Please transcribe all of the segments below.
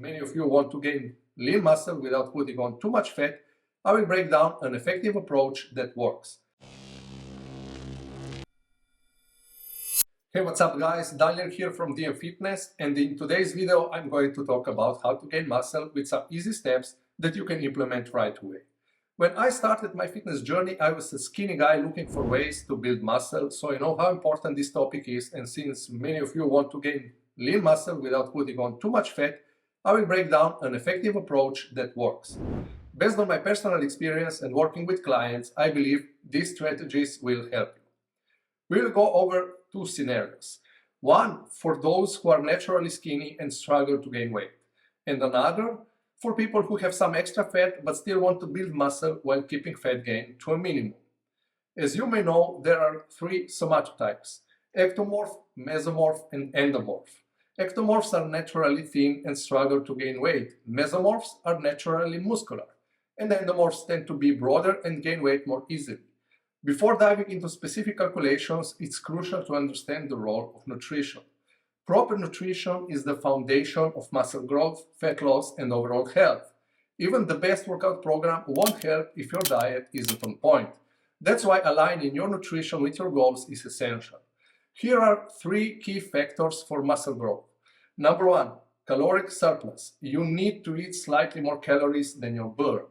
many of you want to gain lean muscle without putting on too much fat, I will break down an effective approach that works. Hey, what's up guys? Daniel here from DM Fitness, and in today's video I'm going to talk about how to gain muscle with some easy steps that you can implement right away. When I started my fitness journey, I was a skinny guy looking for ways to build muscle, so I know how important this topic is, and since many of you want to gain lean muscle without putting on too much fat, I will break down an effective approach that works. Based on my personal experience and working with clients, I believe these strategies will help you. We will go over two scenarios. One for those who are naturally skinny and struggle to gain weight, and another for people who have some extra fat but still want to build muscle while keeping fat gain to a minimum. As you may know, there are three somatotypes: ectomorph, mesomorph, and endomorph. Ectomorphs are naturally thin and struggle to gain weight. Mesomorphs are naturally muscular, and endomorphs tend to be broader and gain weight more easily. Before diving into specific calculations, it's crucial to understand the role of nutrition. Proper nutrition is the foundation of muscle growth, fat loss, and overall health. Even the best workout program won't help if your diet isn't on point. That's why aligning your nutrition with your goals is essential. Here are three key factors for muscle growth. Number one, caloric surplus. You need to eat slightly more calories than your burn.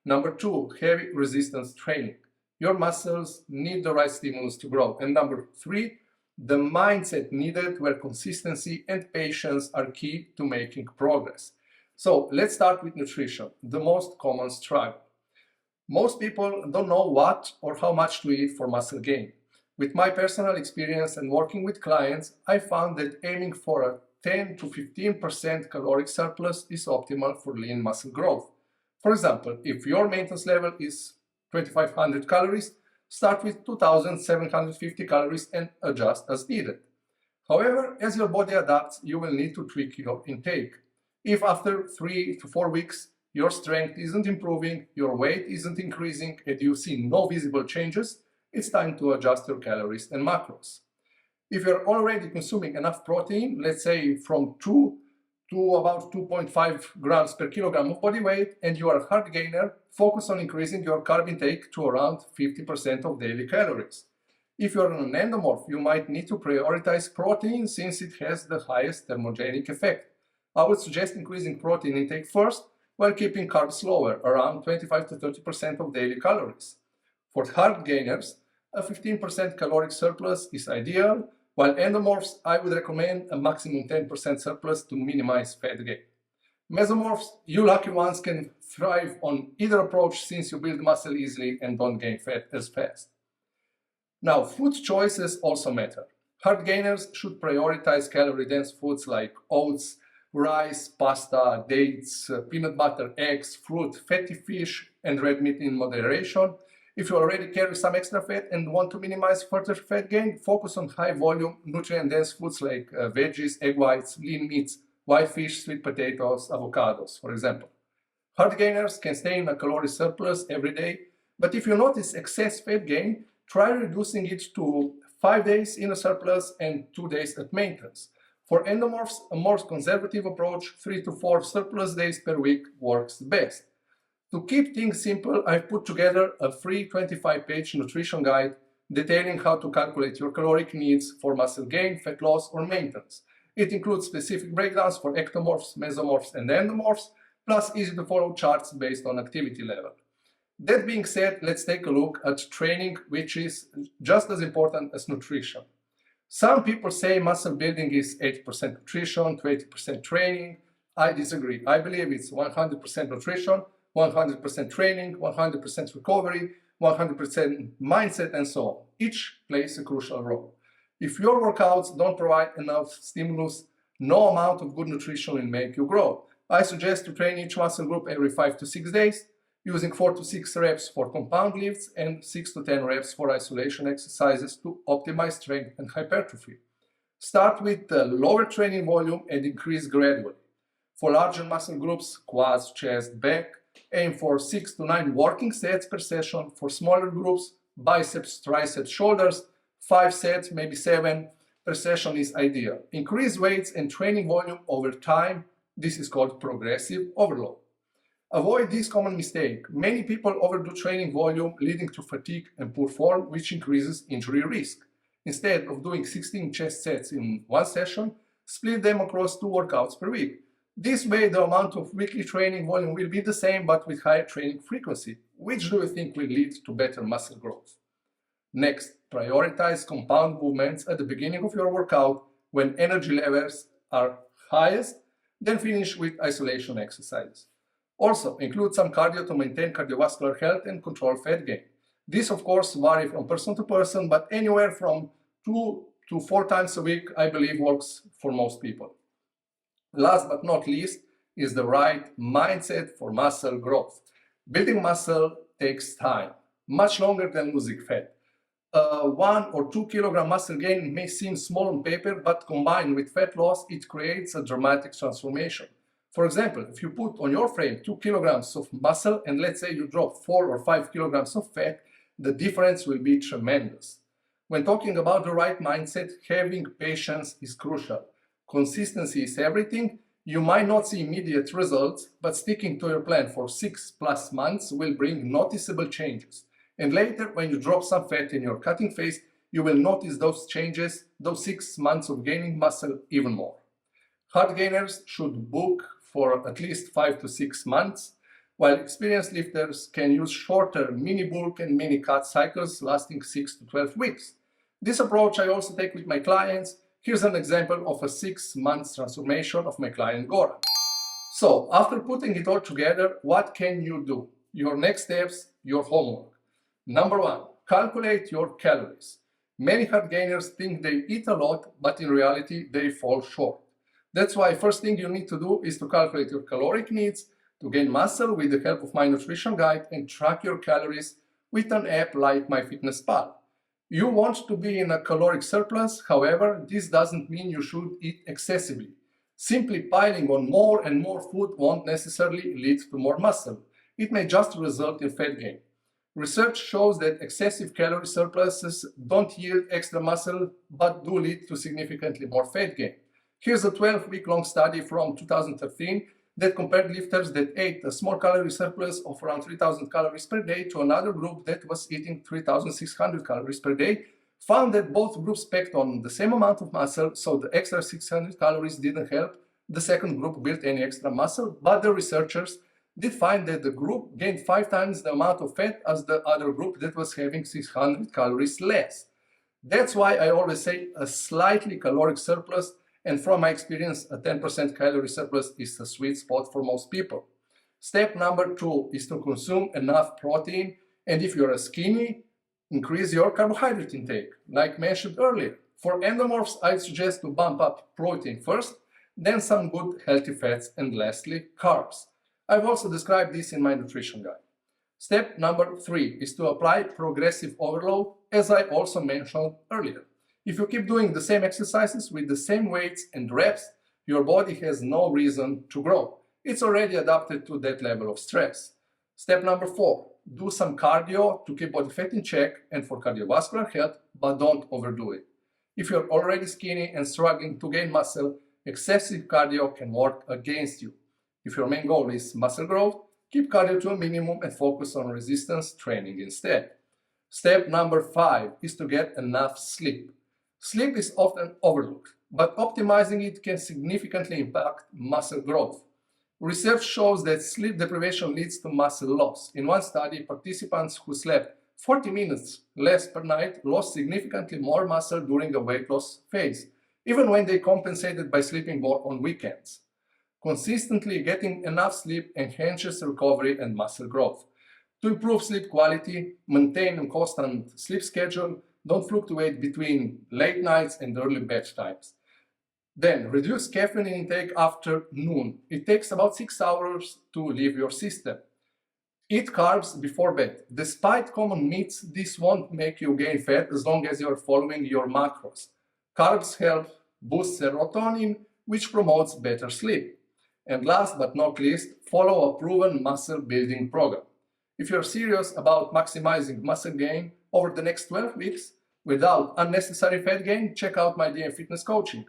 Number two, heavy resistance training. Your muscles need the right stimulus to grow. And number three, the mindset needed, where consistency and patience are key to making progress. So let's start with nutrition, the most common struggle. Most people don't know what or how much to eat for muscle gain. With my personal experience and working with clients, I found that aiming for a 10 to 15% caloric surplus is optimal for lean muscle growth. For example, if your maintenance level is 2,500 calories, start with 2,750 calories and adjust as needed. However, as your body adapts, you will need to tweak your intake. If after 3 to 4 weeks your strength isn't improving, your weight isn't increasing, and you see no visible changes, it's time to adjust your calories and macros. If you're already consuming enough protein, let's say from 2 to about 2.5 grams per kilogram of body weight, and you are a Hardgainer, focus on increasing your carb intake to around 50% of daily calories. If you're an endomorph, you might need to prioritize protein since it has the highest thermogenic effect. I would suggest increasing protein intake first while keeping carbs lower, around 25 to 30% of daily calories. For Hardgainers, a 15% caloric surplus is ideal, while endomorphs, I would recommend a maximum 10% surplus to minimize fat gain. Mesomorphs, you lucky ones, can thrive on either approach since you build muscle easily and don't gain fat as fast. Now, food choices also matter. Hardgainers should prioritize calorie-dense foods like oats, rice, pasta, dates, peanut butter, eggs, fruit, fatty fish, and red meat in moderation. If you already carry some extra fat and want to minimize further fat gain, focus on high-volume, nutrient-dense foods like veggies, egg whites, lean meats, white fish, sweet potatoes, avocados, for example. Hardgainers can stay in a calorie surplus every day, but if you notice excess fat gain, try reducing it to 5 days in a surplus and 2 days at maintenance. For endomorphs, a more conservative approach, 3 to 4 surplus days per week, works best. To keep things simple, I've put together a free 25-page nutrition guide detailing how to calculate your caloric needs for muscle gain, fat loss, or maintenance. It includes specific breakdowns for ectomorphs, mesomorphs, and endomorphs, plus easy-to-follow charts based on activity level. That being said, let's take a look at training, which is just as important as nutrition. Some people say muscle building is 80% nutrition, 20% training. I disagree. I believe it's 100% nutrition, 100% training, 100% recovery, 100% mindset, and so on. Each plays a crucial role. If your workouts don't provide enough stimulus, no amount of good nutrition will make you grow. I suggest to train each muscle group every 5 to 6 days, using 4 to 6 reps for compound lifts and 6 to 10 reps for isolation exercises to optimize strength and hypertrophy. Start with a lower training volume and increase gradually. For larger muscle groups, quads, chest, back, aim for 6 to 9 working sets per session. For smaller groups, biceps, triceps, shoulders, 5 sets, maybe 7 per session is ideal. Increase weights and training volume over time This is called progressive overload. Avoid this common mistake. Many people overdo training volume, leading to fatigue and poor form, which increases injury risk. Instead of doing 16 chest sets in one session, split them across 2 workouts per week. This way, the amount of weekly training volume will be the same, but with higher training frequency. Which do you think will lead to better muscle growth? Next, prioritize compound movements at the beginning of your workout when energy levels are highest, then finish with isolation exercises. Also, include some cardio to maintain cardiovascular health and control fat gain. This, of course, varies from person to person, but anywhere from 2 to 4 times a week, I believe, works for most people. Last but not least is the right mindset for muscle growth. Building muscle takes time, much longer than losing fat. 1 or 2 kilogram muscle gain may seem small on paper, but combined with fat loss, it creates a dramatic transformation. For example, if you put on your frame 2 kilograms of muscle and let's say you drop 4 or 5 kilograms of fat, the difference will be tremendous. When talking about the right mindset, having patience is crucial. Consistency is everything. You might not see immediate results, but sticking to your plan for 6+ months will bring noticeable changes. And later, when you drop some fat in your cutting phase, you will notice those changes, those 6 months of gaining muscle even more. Hardgainers should book for at least 5 to 6 months, while experienced lifters can use shorter mini bulk and mini cut cycles lasting 6 to 12 weeks. This approach I also take with my clients. Here's an example of a 6-month transformation of my client Goran. So, after putting it all together, what can you do? Your next steps, your homework. Number 1, calculate your calories. Many hardgainers think they eat a lot, but in reality, they fall short. That's why first thing you need to do is to calculate your caloric needs to gain muscle with the help of my nutrition guide and track your calories with an app like MyFitnessPal. You want to be in a caloric surplus, however, this doesn't mean you should eat excessively. Simply piling on more and more food won't necessarily lead to more muscle. It may just result in fat gain. Research shows that excessive calorie surpluses don't yield extra muscle, but do lead to significantly more fat gain. Here's a 12-week-long study from 2013 that compared lifters that ate a small calorie surplus of around 3,000 calories per day to another group that was eating 3,600 calories per day, found that both groups packed on the same amount of muscle, so the extra 600 calories didn't help the second group build any extra muscle, but the researchers did find that the group gained 5 times the amount of fat as the other group that was having 600 calories less. That's why I always say a slightly caloric surplus, and from my experience, a 10% calorie surplus is a sweet spot for most people. Step number 2 is to consume enough protein, and if you're skinny, increase your carbohydrate intake, like mentioned earlier. For endomorphs, I'd suggest to bump up protein first, then some good healthy fats, and lastly, carbs. I've also described this in my nutrition guide. Step number 3 is to apply progressive overload, as I also mentioned earlier. If you keep doing the same exercises with the same weights and reps, your body has no reason to grow. It's already adapted to that level of stress. Step number 4, do some cardio to keep body fat in check and for cardiovascular health, but don't overdo it. If you're already skinny and struggling to gain muscle, excessive cardio can work against you. If your main goal is muscle growth, keep cardio to a minimum and focus on resistance training instead. Step number 5 is to get enough sleep. Sleep is often overlooked, but optimizing it can significantly impact muscle growth. Research shows that sleep deprivation leads to muscle loss. In one study, participants who slept 40 minutes less per night lost significantly more muscle during a weight loss phase, even when they compensated by sleeping more on weekends. Consistently getting enough sleep enhances recovery and muscle growth. To improve sleep quality, maintain a constant sleep schedule. Don't fluctuate between late nights and early bedtimes. Then, reduce caffeine intake after noon. It takes about 6 hours to leave your system. Eat carbs before bed. Despite common myths, this won't make you gain fat as long as you're following your macros. Carbs help boost serotonin, which promotes better sleep. And last but not least, follow a proven muscle building program. If you're serious about maximizing muscle gain over the next 12 weeks without unnecessary fat gain, check out my DM Fitness coaching.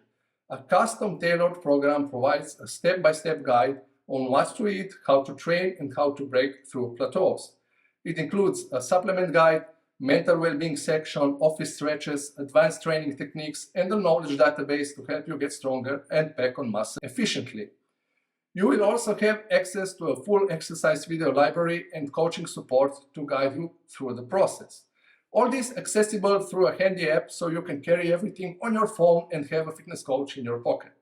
A custom tailored program provides a step-by-step guide on what to eat, how to train, and how to break through plateaus. It includes a supplement guide, mental well-being section, office stretches, advanced training techniques, and a knowledge database to help you get stronger and pack on muscle efficiently. You will also have access to a full exercise video library and coaching support to guide you through the process. All this accessible through a handy app so you can carry everything on your phone and have a fitness coach in your pocket.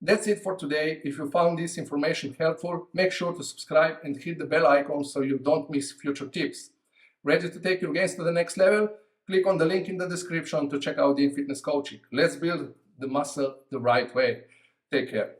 That's it for today. If you found this information helpful, make sure to subscribe and hit the bell icon so you don't miss future tips. Ready to take your gains to the next level? Click on the link in the description to check out the fitness coaching. Let's build the muscle the right way. Take care.